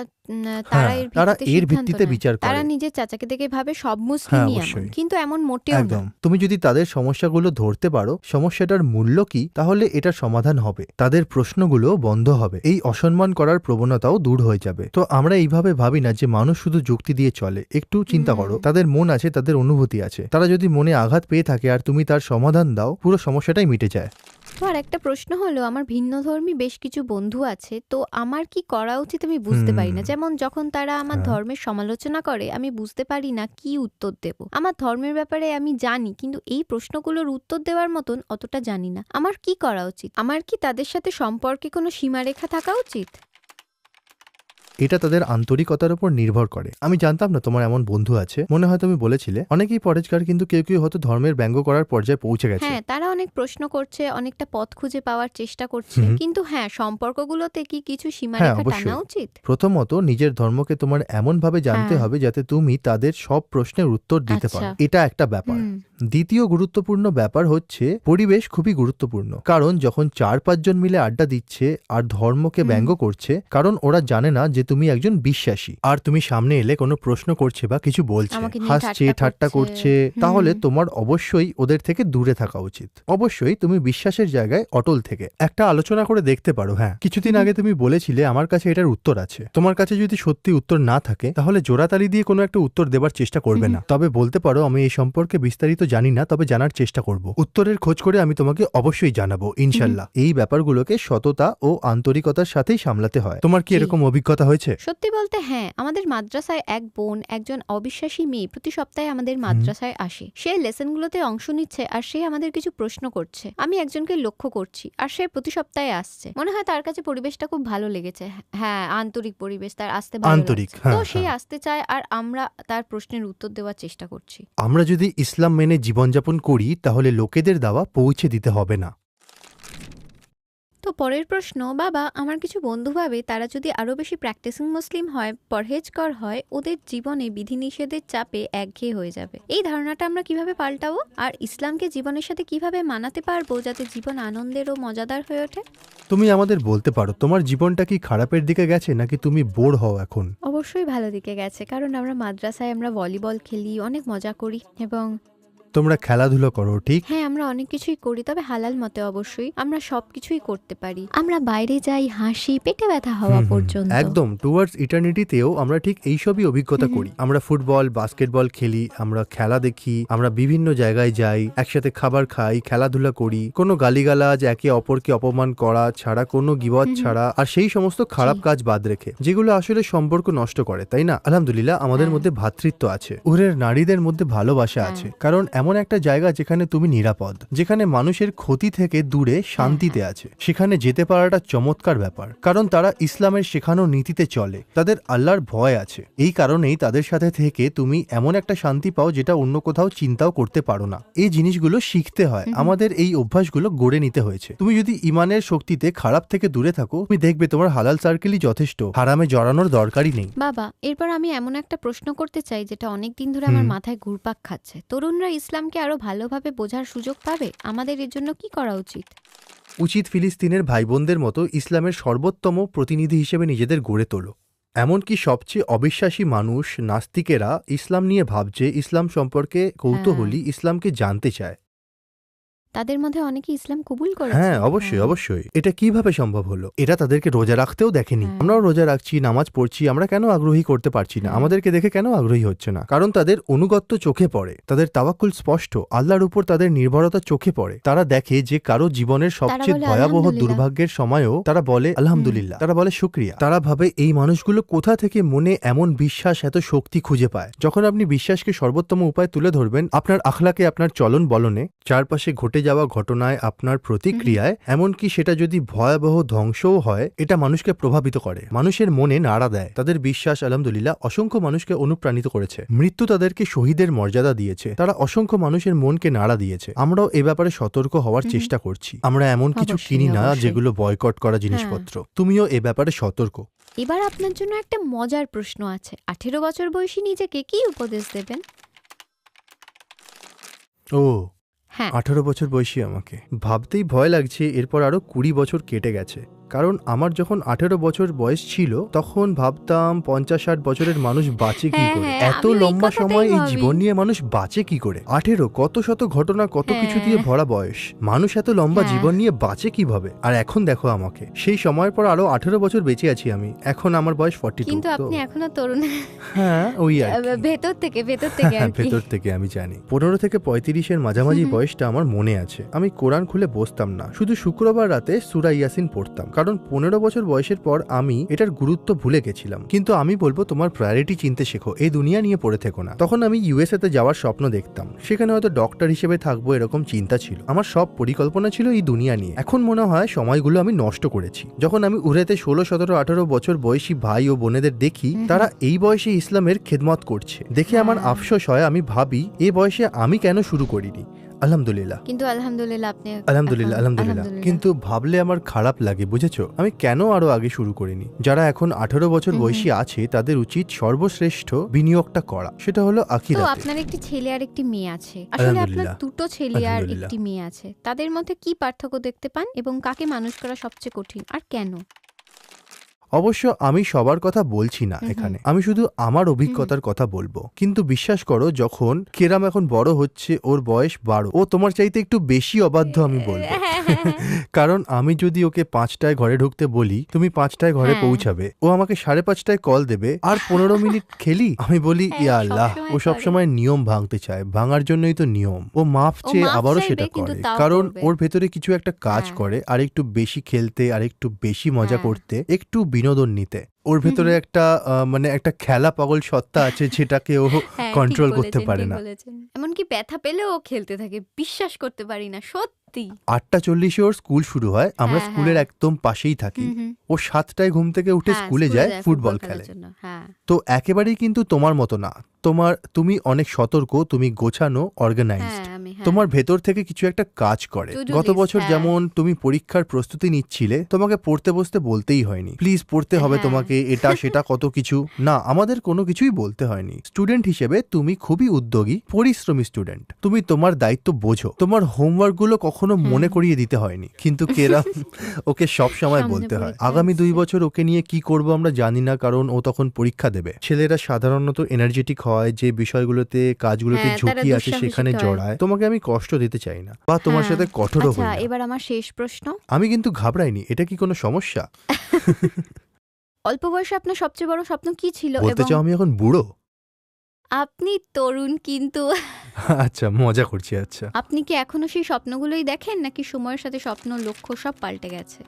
তারা এর সিদ্ধান্ত ভিত্তিতে নেয়। বিচার করে। তারা নিজের চাচাকে দেখে ভাবে সব হ্যাঁ, মুসলিমই এমন, অবশ্যই। কিন্তু এমন মোটেও না। একদম। তুমি যদি তাদের সমস্যাগুলো ধরতে পারো, সমস্যাটার মূল্য কি, তাহলে এটার সমাধান হবে, তাদের প্রশ্নগুলো বন্ধ হবে, এই অসম্মান করার প্রবণতাও দূর হয়ে যাবে। তো আমরা এইভাবে ভাবি না যে মানুষ শুধু যুক্তি দিয়ে চলে। একটু চিন্তা করো, তাদের মন আছে, তাদের অনুভূতি আছে। তারা যদি মনে আঘাত পেয়ে থাকে আর তুমি তার সমাধান দাও, পুরো সমস্যাটাই মিটে যায়। তো আর একটা প্রশ্ন হলো, আমার ভিন্নধর্মী বেশ কিছু বন্ধু আছে, তো আমার কি করা উচিত আমি বুঝতে পারি না। যেমন যখন তারা আমার হ্যাঁ। ধর্মের সমালোচনা করে, আমি বুঝতে পারি না কি উত্তর দেব। আমার ধর্মের ব্যাপারে আমি জানি, কিন্তু এই প্রশ্নগুলোর উত্তর দেওয়ার মতন অতটা জানি না। আমার কি করা উচিত? আমার কি তাদের সাথে সম্পর্কে কোনো সীমারেখা থাকা উচিত? এটা তাদের আন্তরিকতার উপর নির্ভর করে। আমি জানতাম না তোমার এমন বন্ধু আছে, মনে হয় তুমি বলেছিলে। অনেকেই পরেজগার, কিন্তু কেউ কেউ হয়তো ধর্মের ব্যঙ্গ করার পর্যায়ে পৌঁছে গেছে। হ্যাঁ, তারা অনেক প্রশ্ন করছে, অনেকটা পথ খুঁজে পাওয়ার চেষ্টা করছে, কিন্তু হ্যাঁ, সম্পর্কগুলোতে কি কিছু সীমারেখা অবশ্যই। টানা উচিত? প্রথমত, নিজের ধর্মকে তোমার এমন ভাবে জানতে হবে যাতে তুমি তাদের সব প্রশ্নের উত্তর দিতে পারো। এটা একটা ব্যাপার। দ্বিতীয় গুরুত্বপূর্ণ ব্যাপার হচ্ছে পরিবেশ খুবই গুরুত্বপূর্ণ। কারণ যখন 4-5 জন মিলে আড্ডা দিচ্ছে আর ধর্মকে ব্যঙ্গ করছে, কারণ ওরা জানে না যে তুমি একজন বিশ্বাসী, আর তুমি সামনে এলে কোনো প্রশ্ন করছে বা কিছু বলছে, আমাকে নিয়ে হাসছে, ঠাট্টা করছে, তাহলে তোমার অবশ্যই ওদের থেকে দূরে থাকা উচিত। অবশ্যই তুমি বিশ্বাসের জায়গায় অটল থেকে একটা আলোচনা করে দেখতে পারো। হ্যাঁ, কিছুদিন আগে তুমি বলেছিলে আমার কাছে এটার উত্তর আছে। তোমার কাছে যদি সত্যি উত্তর না থাকে, তাহলে জোড়াতালি দিয়ে কোনো একটা উত্তর দেবার চেষ্টা করবে না। তবে বলতে পারো, আমি এই সম্পর্কে বিস্তারিত জানি না, তবে জানার চেষ্টা করব। উত্তরের খোঁজ করে আমি তোমাকে অবশ্যই জানাবো, ইনশাল্লাহ। এই ব্যাপারগুলোকে সততা ও আন্তরিকতার সাথেই সামলাতে হয়। তোমার কি এরকম অভিজ্ঞতা হয়েছে? সত্যি বলতে হ্যাঁ, আমাদের মাদ্রাসায় এক বোন, একজন অবিশ্বাসী মেয়ে, প্রতি সপ্তাহে আমাদের মাদ্রাসায় আসে। সে লেসনগুলোতে অংশ নিচ্ছে আর সে আমাদের কিছু প্রশ্ন করছে। আমি একজনকে লক্ষ্য করছি আর সে প্রতি সপ্তাহে আসছে। মনে হয় তার কাছে পরিবেশটা খুব ভালো লেগেছে। হ্যাঁ, আন্তরিক পরিবেশ, তার আসতে ভালো আন্তরিক, লাগছে। হ্যাঁ, তো সে হ্যাঁ। আসতে চায় আর আমরা তার প্রশ্নের উত্তর দেওয়ার চেষ্টা করছি। আমরা যদি ইসলাম মেনে জীবনযাপন করি, তাহলে লোকেদের দাওয়া পৌঁছে দিতে হবে না। তো পরের প্রশ্ন, বাবা, আমার কিছু বন্ধু ভাবে তারা যদি আরো বেশি প্র্যাকটিসিং মুসলিম হয়, পরহেজগার হয়, ওদের জীবনে বিধিনিষেধের চাপে একঘেয়ে হয়ে যাবে। এই ধারণাটা আমরা কিভাবে পাল্টাবো? আর ইসলামকে জীবনের সাথে কিভাবে মানাতে পারবো যাতে জীবন আনন্দের ও মজাদার হয়ে ওঠে? তুমি আমাদের বলতে পারো, তোমার জীবনটা কি খারাপের দিকে গেছে, নাকি তুমি বোর হও এখন? অবশ্যই ভালো দিকে গেছে, কারণ আমরা মাদ্রাসায় ভলিবল খেলি, অনেক মজা করি, এবং তোমরা খেলাধুলো করো, ঠিক? হ্যাঁ, আমরা অনেক কিছুই করি, তবে হালাল মতে অবশ্যই। আমরা সবকিছুই করতে পারি। আমরা বাইরে যাই, হাসি, পেটে ব্যথা হওয়া পর্যন্ত। একদম, টুয়ার্ডস ইটার্নিটিতেও আমরা ঠিক এইসবই অভিজ্ঞতা করি। আমরা ফুটবল, বাস্কেটবল খেলি, আমরা খেলা দেখি, আমরা বিভিন্ন জায়গায় যাই, একসাথে খাবার খাই, খেলাধুলা করি, কোনো গালিগালাজ, একে অপরকে অপমান করা ছাড়া, কোনো গিবত ছাড়া, আর সেই সমস্ত খারাপ কাজ বাদ রেখে, যেগুলো আসলে সম্পর্ক নষ্ট করে, তাই না? আলহামদুলিল্লাহ, আমাদের মধ্যে ভ্রাতৃত্ব আছে, উরের নারীদের মধ্যে ভালোবাসা আছে, কারণ এমন একটা জায়গা যেখানে তুমি নিরাপদ, যেখানে মানুষের ক্ষতি থেকে দূরে শান্তিতে আছে। সেখানে যেতে পারাটা চমৎকার ব্যাপার, কারণ তারা ইসলামের শেখানো নীতিতে চলে, তাদের আল্লাহর ভয় আছে। এই কারণেই তাদের সাথে থেকে তুমি এমন একটা শান্তি পাও যেটা অন্য কোথাও চিন্তাও করতে পারো না। এই জিনিসগুলো শিখতে হয়, আমাদের এই অভ্যাসগুলো গড়ে নিতে হয়েছে। তুমি যদি ইমানের শক্তিতে খারাপ থেকে দূরে থাকো, তুমি দেখবে তোমার হালাল সার্কেলই যথেষ্ট, হারামে জড়ানোর দরকারই নেই। বাবা, এরপর আমি এমন একটা প্রশ্ন করতে চাই যেটা অনেকদিন ধরে আমার মাথায় ঘুরপাক খাচ্ছে। তরুণরা ইসলামকে আরো ভালোভাবে বোঝার সুযোগ পাবে, আমাদের এর জন্য কি করা উচিত? উচিত ফিলিস্তিনের ভাই বোনদের মতো ইসলামের সর্বোত্তম প্রতিনিধি হিসেবে নিজেদের গড়ে তোলো। এমনকি সবচেয়ে অবিশ্বাসী মানুষ, নাস্তিকেরা ইসলাম নিয়ে ভাবছে, ইসলাম সম্পর্কে কৌতূহলী, ইসলামকে জানতে চায়। তাদের মধ্যে অনেকে ইসলাম কবুল করেছে। হ্যাঁ, অবশ্যই অবশ্যই। এটা কিভাবে সম্ভব হলো? এরা তাদেরকে রোজা রাখতেও দেখেনি। আমরাও রোজা রাখছি, নামাজ পড়ছি, আমরা কেন আগ্রহী করতে পারছি না? আমাদেরকে দেখে কেন আগ্রহী হচ্ছে না? কারণ তাদের অনুগত্য চোখে পড়ে, তাদের তাওয়াক্কুল স্পষ্ট, আল্লাহর উপর তাদের নির্ভরতা চোখে পড়ে। তারা দেখে যে কারো জীবনের সবচেয়ে বলে ভয়াবহ আলহামদুলিল্লাহ। দুর্ভাগ্যের সময়ও তারা বলে আলহামদুলিল্লাহ, তারা বলে শুকরিয়া। তারা ভাবে এই মানুষগুলো কোথা থেকে মনে এমন বিশ্বাস, এত শক্তি খুঁজে পায়। যখন আপনি বিশ্বাসকে সর্বোত্তম উপায় তুলে ধরবেন, আপনার আখলাকে, আপনার চলন বলনে, চারপাশে ঘটে যাওয়া ঘটনায়, আপনার প্রতিক্রিয়ায়, এমনকি সেটা যদি ভয়াবহ ধ্বংসও হয়, এটা মানুষকে প্রভাবিত করে, মানুষের মনে নাড়া দেয়। তাদের বিশ্বাস আলহামদুলিল্লাহ অসংখ্য মানুষকে অনুপ্রাণিত করেছে। মৃত্যু তাদেরকে শহীদের মর্যাদা দিয়েছে, তারা অসংখ্য মানুষের মনকে নাড়া দিয়েছে। আমরাও এ ব্যাপারে সতর্ক হওয়ার চেষ্টা করছি। আমরা এমন কিছু অবশ্যই, কিনি না অবশ্যই। যেগুলো বয়কট করা জিনিসপত্র। তুমিও এ ব্যাপারে সতর্ক। এবার আপনার জন্য একটা মজার প্রশ্ন আছে। 18 বছর বয়সী নিজেকে কি উপদেশ দেবেন? ও, হ্যাঁ, 18 বছর বয়সী আমাকে ভাবতেই ভয় লাগছে, এরপর আরো 20 বছর কেটে গেছে। কারণ আমার যখন 18 বছর বয়স ছিল তখন ভাবতাম 50-60 বছরের মানুষ বাঁচে কি হ্যাঁ, করে, হ্যাঁ, এত আমিও এই লম্বা কথাটাই সময় এই ভাবি। জীবন নিয়ে মানুষ বাঁচে কি করে। 18 কত শত ঘটনা, কত কিছু দিয়ে হ্যাঁ। ভরা বয়স, মানুষ এত লম্বা হ্যাঁ। জীবন নিয়ে বাঁচে কিভাবে। আর এখন দেখো আমাকে, সেই সময়ের পর আরো 18 বছর বেঁচে আছি আমি। এখন আমার বয়স 42। কিন্তু আপনি এখনো তরুণ। হ্যাঁ ওই আর কি। ভেতর থেকে আর কি। ভেতর থেকে আমি জানি। 15 থেকে 35-এর মাঝামাঝি বয়সটা আমার মনে আছে। আমি কোরআন খুলে বসতাম না, শুধু শুক্রবার রাতে সূরা ইয়াসিন পড়তাম, কারণ 15 বছর বয়সের পর আমি এটার গুরুত্ব ভুলে গেছিলাম। কিন্তু আমি বলবো তোমার প্রায়োরিটি চিনতে শেখো, এই দুনিয়া নিয়ে পড়ে থেকো না। তখন আমি ইউএসএ তে যাওয়ার স্বপ্ন দেখতাম, সেখানে হয়তো ডক্টর হিসেবে থাকবো এরকম চিন্তা ছিল। আমার সব পরিকল্পনা ছিল এই দুনিয়া নিয়ে। এখন মনে হয় সময়গুলো আমি নষ্ট করেছি। যখন আমি উড়েতে 16, 17, 18 বছর বয়সী ভাই ও বোনেদের দেখি তারা এই বয়সে ইসলামের খেদমত করছে, দেখে আমার আফসোস হয়। আমি ভাবি এই বয়সে আমি কেন শুরু করিনি। আলহামদুলিল্লাহ, কিন্তু আলহামদুলিল্লাহ আপনি আলহামদুলিল্লাহ, আলহামদুলিল্লাহ। কিন্তু ভাবলে আমার খারাপ লাগে, বুঝেছো, আমি কেন আরো আগে শুরু করিনি। যারা এখন 18 বছর বয়সী আছে তাদের উচিত সর্বশ্রেষ্ঠ বিনিয়োগটা করা, সেটা হলো তো আখিরাতে। আপনার একটি ছেলে আর একটি মেয়ে আছে, আসলে আপনার আলহামদুলিল্লাহ। দুটো ছেলে আর আলহামদুলিল্লাহ। একটি মেয়ে আছে, তাদের মধ্যে কি পার্থক্য দেখতে পান এবং কাকে মানুষ করা সবচেয়ে কঠিন আর কেন? অবশ্য আমি সবার কথা বলছি না এখানে, আমি শুধু আমার অভিজ্ঞতার কথা বলবো। কিন্তু বিশ্বাস করো, যখন কেরাম এখন বড় হচ্ছে, ওর বয়স 12, ও তোমার চাইতে একটু বেশি অবাধ্য আমি বলবো। কারণ আমি যদি ওকে 5টায় ঘরে ঢুকতে বলি, তুমি 5টায় ঘরে হ্যাঁ। পৌঁছাবে, ও আমাকে 5:30টায় কল দেবে আর 15 মিনিট খেলি। আমি বলি হ্যাঁ, ইয়া আল্লাহ, সবসময় ও সবসময় নিয়ম ভাঙতে চায়, ভাঙার জন্যই তো নিয়ম। ও মাফ চেয়ে মাফ আবারও চাইবে, সেটা কিন্তু করে, তাও কারণ করবে। ওর ভেতরে কিছু একটা কাজ হ্যাঁ। করে, আর একটু বেশি খেলতে, আর একটু বেশি মজা হ্যাঁ। করতে, একটু বিনোদন নিতে। ওর ভেতরে একটা মানে একটা খেলা পাগল সত্তা আছে যেটাকে ও হ্যাঁ, ঠিক কন্ট্রোল করতে বলেছেন, পারে ঠিক না। বলেছেন। এমনকি ব্যথা পেলেও ও খেলতে থাকে, বিশ্বাস করতে পারি না, সত্যি। 8:40-এ ওর স্কুল শুরু হয়, আমরা হ্যাঁ, স্কুলের হ্যাঁ। একদম পাশেই থাকি। হুম, হুম। ও 7টায় ঘুম থেকে উঠে হ্যাঁ, স্কুলে যায়, ফুটবল খেলার খেলে। জন্য। হ্যাঁ। তো একেবারেই কিন্তু তোমার মতো না। তুমি অনেক সতর্ক, তুমি গোছানো, অর্গানাইজড। হ্যাঁ, আমি তোমার ভেতর থেকে কিছু একটা কাজ করে। To do গত list, বছর হ্যাঁ। যেমন তুমি পরীক্ষার প্রস্তুতি নিচ্ছিলে, তোমাকে পড়তে বসতে বলতেই হয়নি, প্লিজ পড়তে হবে হ্যাঁ। তোমাকে, এটা সেটা কত কিছু না, আমাদের কোনো কিছুই বলতে হয়নি। স্টুডেন্ট হিসেবে তুমি খুবই উদ্যোগী, পরিশ্রমী স্টুডেন্ট। তুমি তোমার দায়িত্ব বোঝো, তোমার হোমওয়ার্ক গুলো কখনো মনে করিয়ে দিতে হয়নি। কিন্তু কেরাম ওকে সব সময় সামনে বলতে হয়। পরীক্ষা আগামী 2 আসছে। বছর ওকে নিয়ে কি করব আমরা জানি না, কারণ ও তখন পরীক্ষা দেবে। ছেলেরা সাধারণত এনার্জেটিক হয়, যে বিষয়গুলোতে কাজগুলোতে হ্যাঁ, তারা ঝুঁকি আছে দুঃসাহসিক সেখানে হয়। জড়ায়। তোমাকে আমি কষ্ট দিতে চাই না, বা তোমার হ্যাঁ। সাথে কঠোরও আচ্ছা, হই না। এবার আমার শেষ প্রশ্ন। আমি কিন্তু ঘাবড়াইনি, এটা কি কোনো সমস্যা? অল্প বয়সে আপনার সবচেয়ে বড় স্বপ্ন কি ছিল? বলতে এবং চাও আমি এখন বুড়ো? আপনি তরুণ, কিন্তু আচ্ছা, মজা করছি। আচ্ছা, আপনি কি এখনো সেই স্বপ্নগুলোই দেখেন, নাকি সময়ের সাথে স্বপ্ন, লক্ষ্য সব পাল্টে গেছে?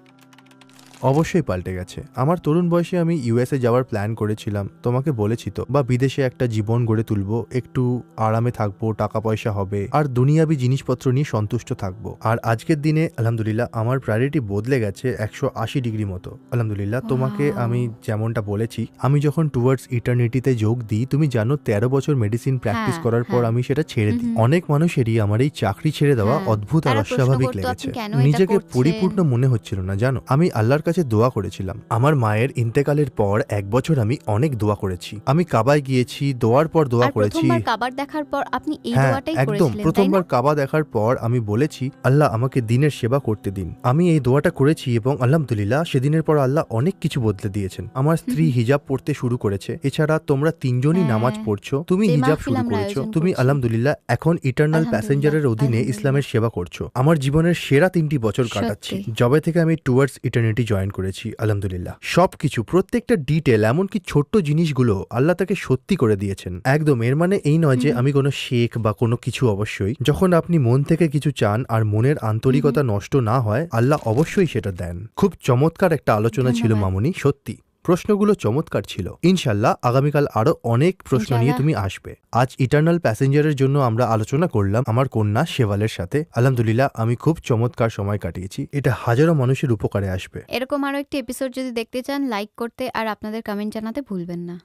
অবশ্যই পাল্টে গেছে। আমার তরুণ বয়সে আমি ইউএসএ যাওয়ার প্ল্যান করেছিলাম, তোমাকে বলেছি তো, বা বিদেশে একটা জীবন গড়ে তুলবো, একটু আরামে থাকবো, টাকা পয়সা হবে, আর দুনিয়াবি জিনিসপত্র নিয়ে সন্তুষ্ট থাকবো। আর আজকের দিনে আলহামদুলিল্লাহ আমার প্রায়োরিটি বদলে গেছে 180 ডিগ্রি মতো। আলহামদুলিল্লাহ, তোমাকে Wow. আমি যেমনটা বলেছি, আমি যখন টুয়ার্ডস ইটার্নিটিতে যোগ দিই, তুমি জানো 13 বছর মেডিসিন প্র্যাকটিস হ্যাঁ, করার পর হ্যাঁ। আমি সেটা ছেড়ে দিই। হুম। অনেক মানুষেরই আমার এই চাকরি ছেড়ে দেওয়া হ্যাঁ, অদ্ভুত আর তারা প্রশ্ন অস্বাভাবিক করতো, লেগেছে। আপনি কেন এটা নিজেকে করছেন? পরিপূর্ণ মনে হচ্ছিল না, জানো। আমি আল্লাহর কাছে দোয়া করেছিলাম। আমার মায়ের ইন্তেকালের পর 1 বছর আমি অনেক দোয়া করেছি। আমি কাবায় গিয়েছি, দোয়ার পর দোয়া আর করেছি। প্রথমবার কাবার দেখার পর আপনি এই হ্যাঁ, দোয়াটাই একদম করেছিলেন, তাই না? প্রথমবার কাবা দেখার পর আমি বলেছি, আল্লাহ আমাকে দিনের সেবা করতে দিন। আমি এই দোয়াটা করেছি এবং আলহামদুলিল্লাহ সেদিনের পর আল্লাহ অনেক কিছু বদলে দিয়েছেন। আমার স্ত্রী হিজাব পড়তে শুরু করেছে। এছাড়া তোমরা 3 জনই হ্যাঁ। নামাজ পড়ছো, তুমি যে হিজাব মাহফিল শুরু আমরা করেছো, আয়োজন তুমি করছি। আলহামদুলিল্লাহ এখন ইটারনাল আলহামদুলিল্লাহ, প্যাসেঞ্জারের অধীনে আলহামদুলিল্লাহ। ইসলামের সেবা করছো। আমার জীবনের সেরা 3টি বছর কাটাচ্ছি, সত্যি। যবে থেকে আমি টুয়ার্ডস ইটার্নিটি জয়েন করেছি। আলহামদুলিল্লাহ সবকিছু, প্রত্যেকটা ডিটেল, এমনকি ছোট্ট জিনিসগুলো আল্লাহ তাকে সত্যি করে দিয়েছেন। একদম, এর মানে এই নয় যে আমি কোনো শেখ বা কোনো কিছু। অবশ্যই যখন আপনি মন থেকে কিছু চান আর মনের আন্তরিকতা নষ্ট না হয়, আল্লাহ অবশ্যই সেটা দেন। খুব চমৎকার একটা আলোচনা ছিল ধন্যবাদ। মামুনি, সত্যি প্রশ্নগুলো চমৎকার ছিল। ইনশাল্লাহ আগামীকাল আরো অনেক প্রশ্ন নিয়ে ইনশাল্লাহ। তুমি আসবে। আজ ইটার্নাল প্যাসেঞ্জারের জন্য আমরা আলোচনা করলাম আমার কন্যা শেভালের সাথে। আলহামদুলিল্লাহ আমি খুব চমৎকার সময় কাটিয়েছি, এটা হাজারো মানুষের উপকারে আসবে। এরকম আরো একটি এপিসোড যদি দেখতে চান, লাইক করতে আর আপনাদের কমেন্ট জানাতে ভুলবেন না।